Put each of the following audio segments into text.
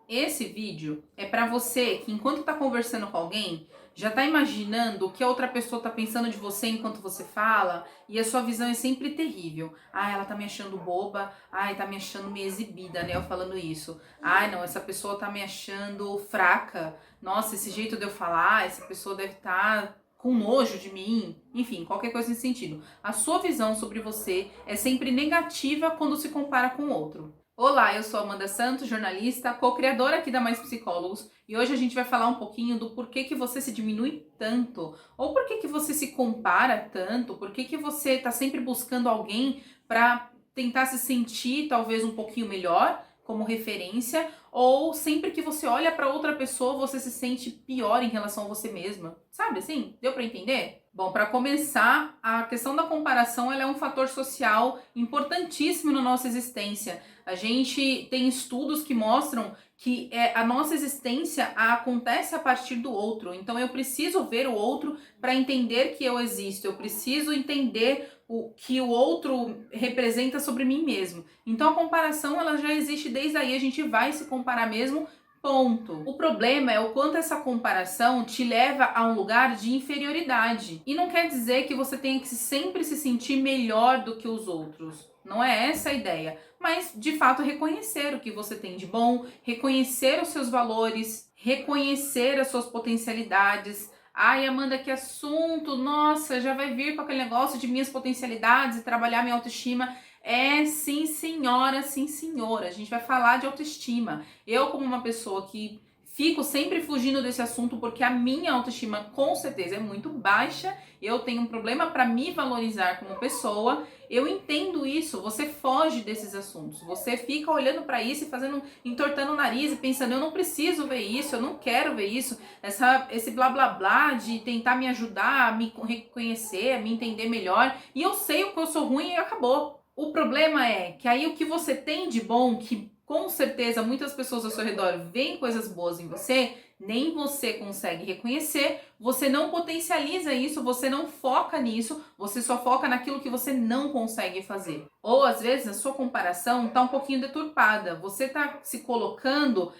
Esse vídeo é para você que enquanto tá conversando com alguém, já tá imaginando o que a outra pessoa tá pensando de você enquanto você fala, e a sua visão é sempre terrível. Ah, ela tá me achando boba, ai, tá me achando meio exibida, né, eu falando isso. Ai, não, essa pessoa tá me achando fraca. Nossa, esse jeito de eu falar, essa pessoa deve estar com nojo de mim. Enfim, qualquer coisa nesse sentido. A sua visão sobre você é sempre negativa quando se compara com o outro. Olá, eu sou Amanda Santos, jornalista, co-criadora aqui da Mais Psicólogos, e hoje a gente vai falar um pouquinho do porquê que você se diminui tanto, ou porquê que você se compara tanto, porquê que você está sempre buscando alguém para tentar se sentir talvez um pouquinho melhor como referência, ou sempre que você olha para outra pessoa você se sente pior em relação a você mesma. Sabe assim? Deu para entender? Bom, para começar, a questão da comparação ela é um fator social importantíssimo na nossa existência. A gente tem estudos que mostram que a nossa existência acontece a partir do outro. Então eu preciso ver o outro para entender que eu existo. Eu preciso entender o que o outro representa sobre mim mesmo. Então a comparação ela já existe desde aí. A gente vai se comparar mesmo. Ponto. O problema é o quanto essa comparação te leva a um lugar de inferioridade. E não quer dizer que você tenha que sempre se sentir melhor do que os outros. Não é essa a ideia. Mas, de fato, reconhecer o que você tem de bom, reconhecer os seus valores, reconhecer as suas potencialidades. Ai, Amanda, que assunto! Nossa, já vai vir com aquele negócio de minhas potencialidades e trabalhar minha autoestima. É, sim, senhora, sim, senhora. A gente vai falar de autoestima. Eu, como uma pessoa que fico sempre fugindo desse assunto porque a minha autoestima com certeza é muito baixa, eu tenho um problema para me valorizar como pessoa. Eu entendo isso, você foge desses assuntos. Você fica olhando para isso e entortando o nariz e pensando, eu não preciso ver isso, eu não quero ver isso. Esse blá blá blá de tentar me ajudar a me reconhecer, a me entender melhor. E eu sei o que eu sou ruim e acabou. O problema é que aí o que você tem de bom, que com certeza muitas pessoas ao seu redor veem coisas boas em você, nem você consegue reconhecer, você não potencializa isso, você não foca nisso, você só foca naquilo que você não consegue fazer. Ou às vezes a sua comparação está um pouquinho deturpada, você está se colocando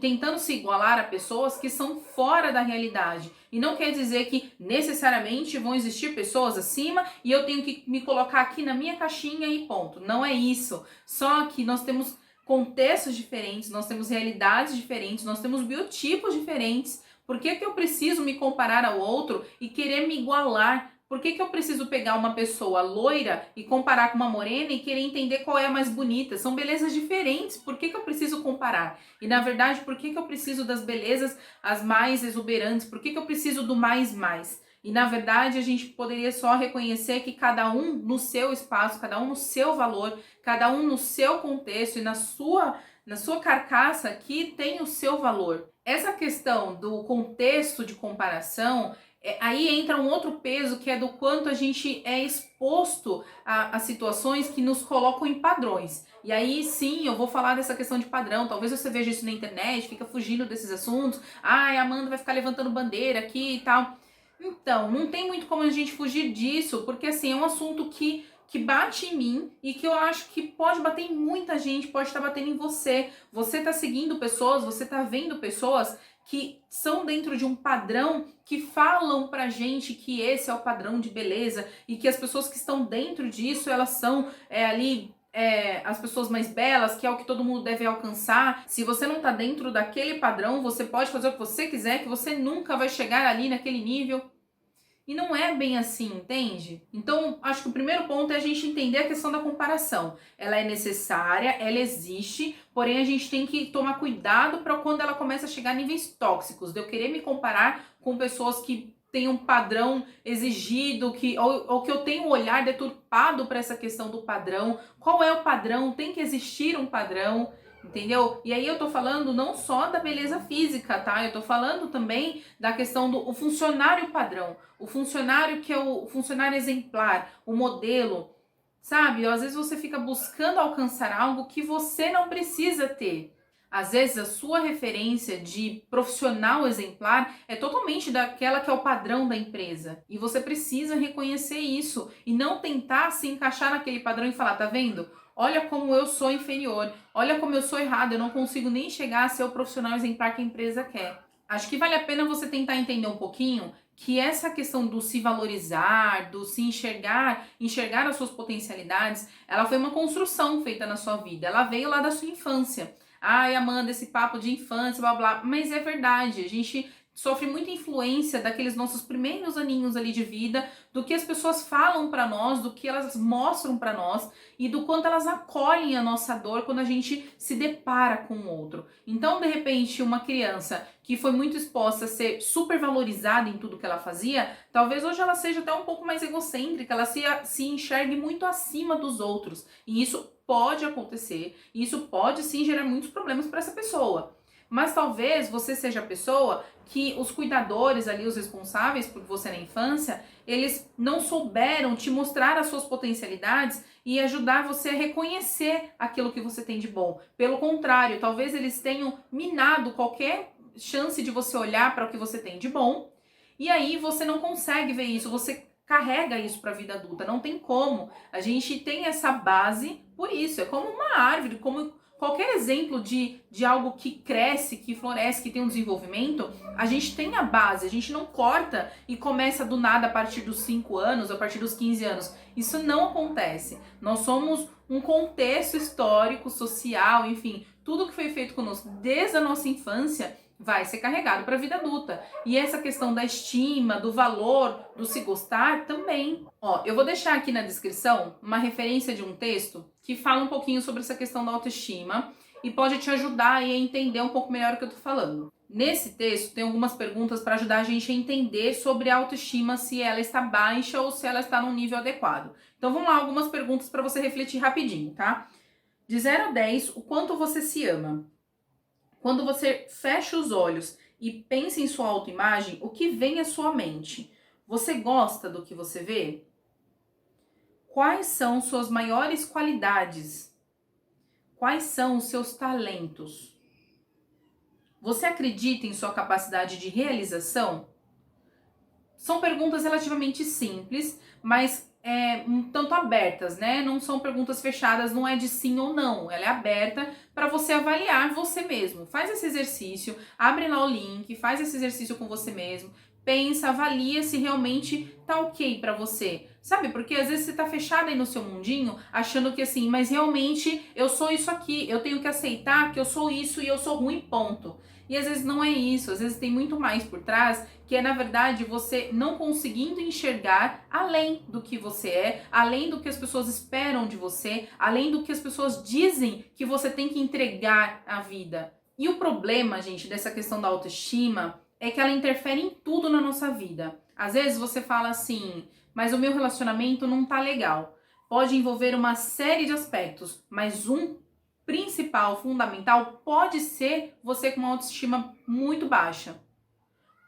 tentando se igualar a pessoas que são fora da realidade. E não quer dizer que necessariamente vão existir pessoas acima e eu tenho que me colocar aqui na minha caixinha e ponto. Não é isso. Só que nós temos contextos diferentes, nós temos realidades diferentes, nós temos biotipos diferentes. Por que eu preciso me comparar ao outro e querer me igualar? Por que eu preciso pegar uma pessoa loira e comparar com uma morena e querer entender qual é a mais bonita? São belezas diferentes. Por que eu preciso comparar? E na verdade, por que eu preciso das belezas as mais exuberantes? Por que eu preciso do mais mais? E na verdade a gente poderia só reconhecer que cada um no seu espaço, cada um no seu valor, cada um no seu contexto e na sua carcaça aqui tem o seu valor. Essa questão do contexto de comparação, aí entra um outro peso que é do quanto a gente é exposto a situações que nos colocam em padrões. E aí sim, eu vou falar dessa questão de padrão. Talvez você veja isso na internet, fica fugindo desses assuntos. Ai, a Amanda vai ficar levantando bandeira aqui e tal. Então, não tem muito como a gente fugir disso, porque assim, é um assunto que bate em mim e que eu acho que pode bater em muita gente, pode estar batendo em você. Você está seguindo pessoas, você está vendo pessoas que são dentro de um padrão que falam pra gente que esse é o padrão de beleza e que as pessoas que estão dentro disso, elas são as pessoas mais belas, que é o que todo mundo deve alcançar. Se você não tá dentro daquele padrão, você pode fazer o que você quiser, que você nunca vai chegar ali naquele nível. E não é bem assim, entende? Então, acho que o primeiro ponto é a gente entender a questão da comparação. Ela é necessária, ela existe, porém a gente tem que tomar cuidado para quando ela começa a chegar a níveis tóxicos, de eu querer me comparar com pessoas que têm um padrão exigido, ou que eu tenho um olhar deturpado para essa questão do padrão. Qual é o padrão? Tem que existir um padrão. Entendeu? E aí eu tô falando não só da beleza física, tá? Eu tô falando também da questão do funcionário padrão, o funcionário que é o funcionário exemplar, o modelo, sabe? Às vezes você fica buscando alcançar algo que você não precisa ter. Às vezes a sua referência de profissional exemplar é totalmente daquela que é o padrão da empresa. E você precisa reconhecer isso e não tentar se encaixar naquele padrão e falar, tá vendo? olha como eu sou inferior, olha como eu sou errado, eu não consigo nem chegar a ser o profissional exemplar que a empresa quer. Acho que vale a pena você tentar entender um pouquinho que essa questão do se valorizar, do se enxergar as suas potencialidades, ela foi uma construção feita na sua vida, ela veio lá da sua infância. Ai, Amanda, esse papo de infância, blá blá, mas é verdade, a gente sofre muita influência daqueles nossos primeiros aninhos ali de vida, do que as pessoas falam pra nós, do que elas mostram pra nós e do quanto elas acolhem a nossa dor quando a gente se depara com o outro. Então, de repente, uma criança que foi muito exposta a ser super valorizada em tudo que ela fazia, talvez hoje ela seja até um pouco mais egocêntrica, ela se enxergue muito acima dos outros. E isso pode acontecer, e isso pode sim gerar muitos problemas para essa pessoa. Mas talvez você seja a pessoa que os cuidadores ali, os responsáveis por você na infância, eles não souberam te mostrar as suas potencialidades e ajudar você a reconhecer aquilo que você tem de bom. Pelo contrário, talvez eles tenham minado qualquer chance de você olhar para o que você tem de bom, e aí você não consegue ver isso, você carrega isso para a vida adulta, não tem como. A gente tem essa base por isso, é como uma árvore, como qualquer exemplo de algo que cresce, que floresce, que tem um desenvolvimento, a gente tem a base, a gente não corta e começa do nada a partir dos 5 anos, a partir dos 15 anos. Isso não acontece. Nós somos um contexto histórico, social, enfim, tudo que foi feito conosco desde a nossa infância vai ser carregado para a vida adulta. E essa questão da estima, do valor, do se gostar também. Ó, eu vou deixar aqui na descrição uma referência de um texto que fala um pouquinho sobre essa questão da autoestima e pode te ajudar a entender um pouco melhor o que eu tô falando. Nesse texto tem algumas perguntas para ajudar a gente a entender sobre a autoestima, se ela está baixa ou se ela está num nível adequado. Então vamos lá, algumas perguntas para você refletir rapidinho, tá? De 0 a 10, o quanto você se ama? Quando você fecha os olhos e pensa em sua autoimagem, o que vem à sua mente? Você gosta do que você vê? Quais são suas maiores qualidades? Quais são os seus talentos? Você acredita em sua capacidade de realização? São perguntas relativamente simples, mas um tanto abertas, né? Não são perguntas fechadas, não é de sim ou não. Ela é aberta para você avaliar você mesmo. Faz esse exercício, abre lá o link, faz esse exercício com você mesmo. Pensa, avalia se realmente tá ok para você. Sabe, porque às vezes você tá fechada aí no seu mundinho, achando que assim, mas realmente eu sou isso aqui, eu tenho que aceitar que eu sou isso e eu sou ruim, ponto. E às vezes não é isso, às vezes tem muito mais por trás, que é na verdade você não conseguindo enxergar além do que você é, além do que as pessoas esperam de você, além do que as pessoas dizem que você tem que entregar à vida. E o problema, gente, dessa questão da autoestima é que ela interfere em tudo na nossa vida. Às vezes você fala assim, mas o meu relacionamento não tá legal. Pode envolver uma série de aspectos, mas um principal, fundamental, pode ser você com uma autoestima muito baixa.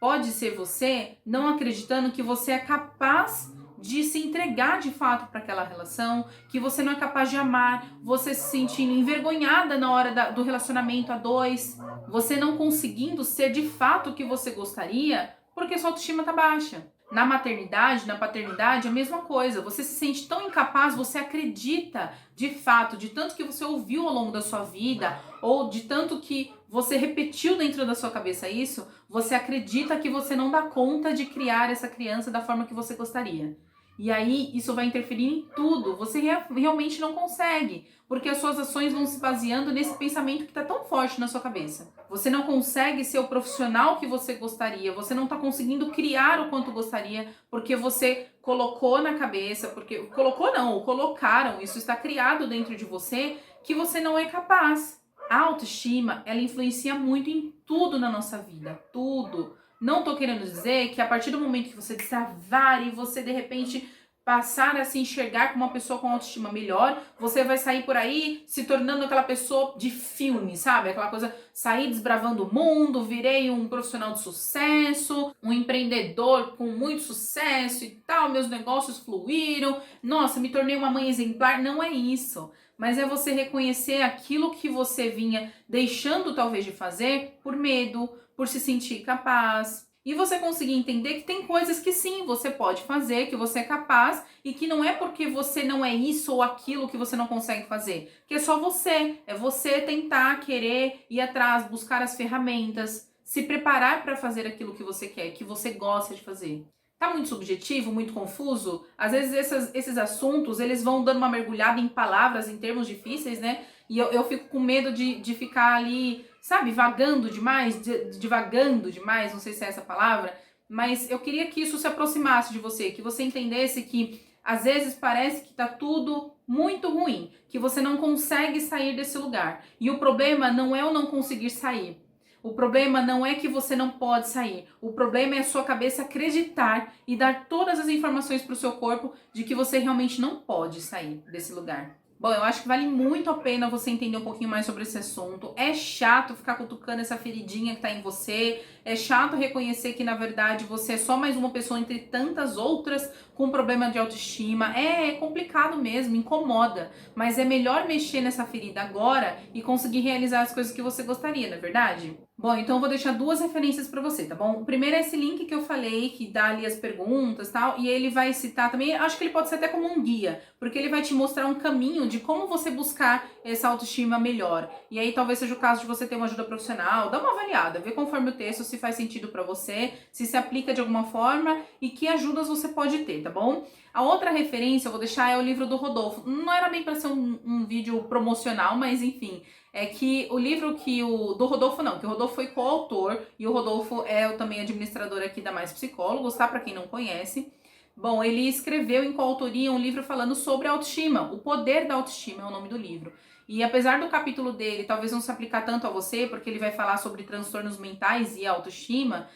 Pode ser você não acreditando que você é capaz de se entregar de fato para aquela relação, que você não é capaz de amar, você se sentindo envergonhada na hora do relacionamento a dois, você não conseguindo ser de fato o que você gostaria, porque sua autoestima tá baixa. Na maternidade, na paternidade, a mesma coisa. Você se sente tão incapaz, você acredita de fato, de tanto que você ouviu ao longo da sua vida, ou de tanto que você repetiu dentro da sua cabeça isso, você acredita que você não dá conta de criar essa criança da forma que você gostaria. E aí isso vai interferir em tudo. Você realmente não consegue, porque as suas ações vão se baseando nesse pensamento que está tão forte na sua cabeça. Você não consegue ser o profissional que você gostaria, você não está conseguindo criar o quanto gostaria, porque você colocou na cabeça, porque colocou não, colocaram, isso está criado dentro de você, que você não é capaz. A autoestima, ela influencia muito em tudo na nossa vida, tudo. Não tô querendo dizer que a partir do momento que você destravar e você de repente passar a se enxergar como uma pessoa com autoestima melhor, você vai sair por aí se tornando aquela pessoa de filme, sabe? Aquela coisa, sair desbravando o mundo, virei um profissional de sucesso, um empreendedor com muito sucesso e tal, meus negócios fluíram, nossa, me tornei uma mãe exemplar. Não é isso. Mas é você reconhecer aquilo que você vinha deixando talvez de fazer por medo, por se sentir capaz. E você conseguir entender que tem coisas que sim, você pode fazer, que você é capaz e que não é porque você não é isso ou aquilo que você não consegue fazer. Que é só você. É você tentar, querer, ir atrás, buscar as ferramentas, se preparar para fazer aquilo que você quer, que você gosta de fazer. Tá muito subjetivo, muito confuso? Às vezes esses assuntos, eles vão dando uma mergulhada em palavras, em termos difíceis, né? E eu fico com medo de ficar ali, sabe, vagando demais, divagando demais, não sei se é essa palavra, mas eu queria que isso se aproximasse de você, que você entendesse que às vezes parece que tá tudo muito ruim, que você não consegue sair desse lugar. E o problema não é o não conseguir sair. O problema não é que você não pode sair. O problema é a sua cabeça acreditar e dar todas as informações para o seu corpo de que você realmente não pode sair desse lugar. Bom, eu acho que vale muito a pena você entender um pouquinho mais sobre esse assunto. É chato ficar cutucando essa feridinha que tá em você. É chato reconhecer que, na verdade, você é só mais uma pessoa entre tantas outras com problema de autoestima. É complicado mesmo, incomoda. Mas é melhor mexer nessa ferida agora e conseguir realizar as coisas que você gostaria, não é verdade? Bom, então eu vou deixar duas referências para você, tá bom? O primeiro é esse link que eu falei, que dá ali as perguntas e tal, e ele vai citar também, acho que ele pode ser até como um guia, porque ele vai te mostrar um caminho de como você buscar essa autoestima melhor. E aí talvez seja o caso de você ter uma ajuda profissional, dá uma avaliada, vê conforme o texto se faz sentido para você, se aplica de alguma forma e que ajudas você pode ter, tá bom? A outra referência eu vou deixar é o livro do Rodolfo. Não era bem para ser um vídeo promocional, mas enfim, é que o livro do Rodolfo não, que o Rodolfo foi coautor e o Rodolfo é também administrador aqui da Mais Psicólogos, tá? Para quem não conhece. Bom, ele escreveu em coautoria um livro falando sobre autoestima, o poder da autoestima é o nome do livro. E apesar do capítulo dele talvez não se aplicar tanto a você, porque ele vai falar sobre transtornos mentais e autoestima,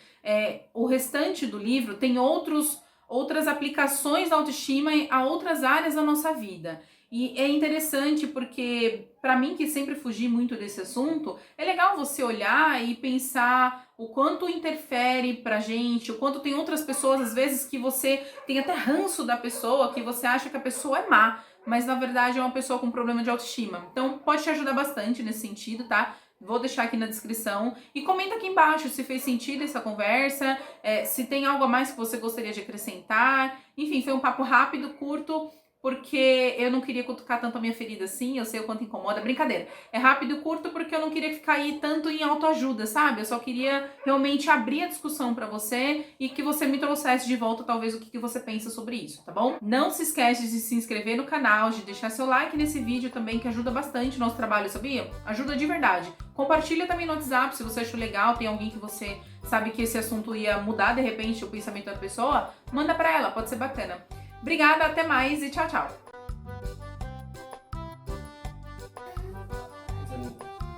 o restante do livro tem outras aplicações da autoestima a outras áreas da nossa vida. E é interessante porque, para mim que sempre fugi muito desse assunto, é legal você olhar e pensar o quanto interfere pra gente, o quanto tem outras pessoas, às vezes, que você tem até ranço da pessoa, que você acha que a pessoa é má, mas na verdade é uma pessoa com problema de autoestima. Então pode te ajudar bastante nesse sentido, tá? Vou deixar aqui na descrição e comenta aqui embaixo se fez sentido essa conversa, se tem algo a mais que você gostaria de acrescentar. Enfim, foi um papo rápido, curto, porque eu não queria cutucar tanto a minha ferida assim, eu sei o quanto incomoda. Brincadeira, é rápido e curto porque eu não queria ficar aí tanto em autoajuda, sabe? Eu só queria realmente abrir a discussão pra você e que você me trouxesse de volta talvez o que você pensa sobre isso, tá bom? Não se esquece de se inscrever no canal, de deixar seu like nesse vídeo também, que ajuda bastante o nosso trabalho, sabia? Ajuda de verdade. Compartilha também no WhatsApp se você achou legal, tem alguém que você sabe que esse assunto ia mudar de repente o pensamento da pessoa, manda pra ela, pode ser bacana. Obrigada, até mais e tchau, tchau.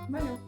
Valeu.